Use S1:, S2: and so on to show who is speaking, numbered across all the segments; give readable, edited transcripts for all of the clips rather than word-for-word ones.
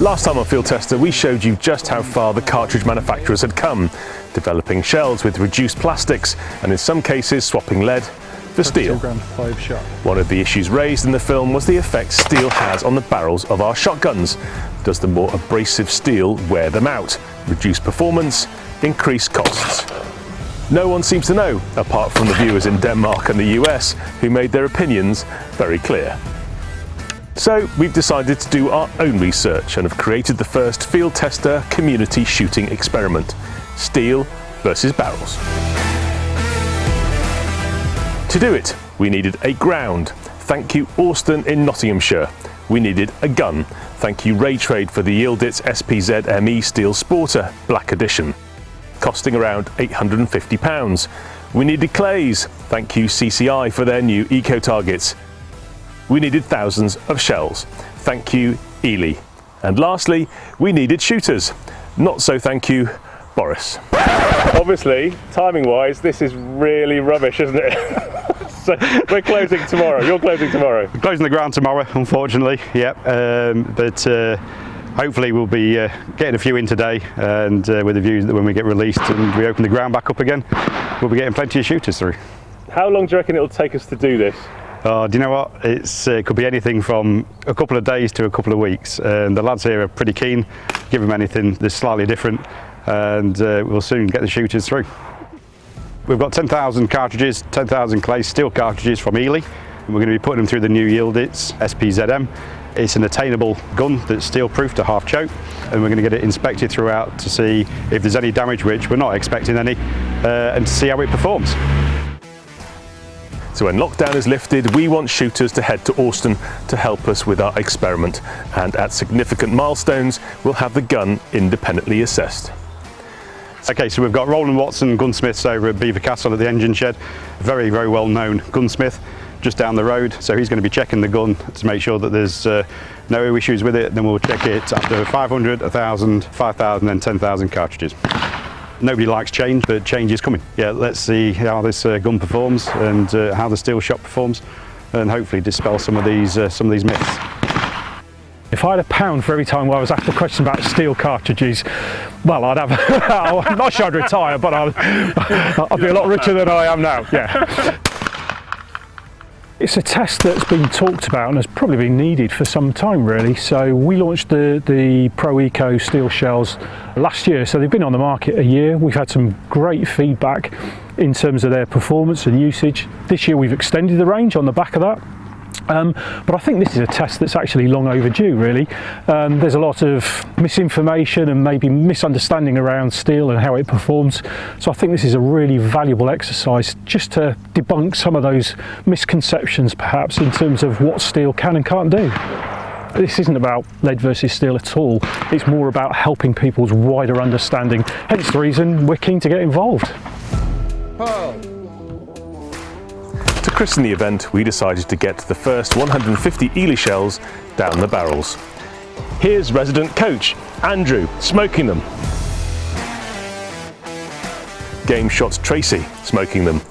S1: Last time on Field Tester we showed you just how far the cartridge manufacturers had come, developing shells with reduced plastics and in some cases swapping lead for steel. One of the issues raised in the film was the effect steel has on the barrels of our shotguns. Does the more abrasive steel wear them out, reduce performance, increase costs? No one seems to know, apart from the viewers in Denmark and the US, who made their opinions very clear. So we've decided to do our own research and have created the first Field Tester community shooting experiment: steel versus barrels. To do it, we needed a ground. Thank you Austin in Nottinghamshire. We needed a gun. Thank you Raytrade for the Yieldits SPZ ME Steel Sporter Black Edition, costing around £850. We needed clays. Thank you CCI for their new Eco Targets. We needed thousands of shells. Thank you Ely. And lastly, we needed shooters. Not so thank you Boris. Obviously, timing-wise, this is really rubbish, isn't it? So we're closing tomorrow. You're closing tomorrow.
S2: We're closing the ground tomorrow, unfortunately. Yep. But hopefully we'll be getting a few in today, and with a view that when we get released and we open the ground back up again, we'll be getting plenty of shooters through.
S1: How long do you reckon it'll take us to do this?
S2: Do you know what? It could be anything from a couple of days to a couple of weeks. The lads here are pretty keen. Give them anything that's slightly different, and we'll soon get the shooters through. We've got 10,000 cartridges, 10,000 clay steel cartridges from Ely. We're going to be putting them through the new Yieldits SPZM. It's an attainable gun that's steel proof to half choke, and we're going to get it inspected throughout to see if there's any damage, which we're not expecting any, and to see how it performs.
S1: So when lockdown is lifted, we want shooters to head to Austin to help us with our experiment, and at significant milestones we'll have the gun independently assessed.
S2: Okay, so we've got Roland Watson gunsmiths over at Beaver Castle at the engine shed. Very, very well known gunsmith just down the road. So he's going to be checking the gun to make sure that there's no issues with it. Then we'll check it after 500, 1,000, 5,000 and 10,000 cartridges. Nobody likes change, but change is coming. Yeah, let's see how this gun performs and how the steel shot performs, and hopefully dispel some of these myths.
S3: If I had £1 for every time I was asked a question about steel cartridges, well, I'd have, I'm not sure I'd retire, but I'd be a lot richer than I am now, yeah. It's a test that's been talked about and has probably been needed for some time really. So we launched the Pro Eco steel shells last year, so they've been on the market a year. We've had some great feedback in terms of their performance and usage. This year we've extended the range on the back of that. But I think this is a test that's actually long overdue really. There's a lot of misinformation and maybe misunderstanding around steel and how it performs, so I think this is a really valuable exercise just to debunk some of those misconceptions perhaps in terms of what steel can and can't do. This isn't about lead versus steel at all, it's more about helping people's wider understanding, hence the reason we're keen to get involved.
S1: To christen the event, we decided to get the first 150 Ely shells down the barrels. Here's resident coach, Andrew, smoking them. Game shot Tracy, smoking them.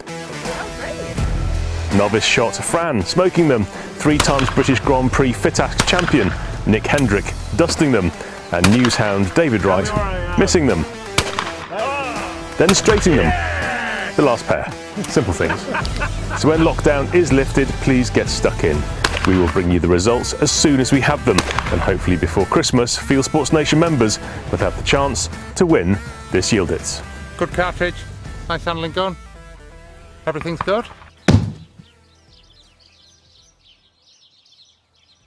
S1: Novice shot Fran, smoking them. 3-time British Grand Prix Fit-Ask champion, Nick Hendrick, dusting them. And news hound David Wright, missing them. Then straighting them. The last pair. Simple things. So when lockdown is lifted, please get stuck in. We will bring you the results as soon as we have them, and hopefully before Christmas, Field Sports Nation members will have the chance to win this Yieldits.
S4: Good cartridge, nice handling gun, everything's good.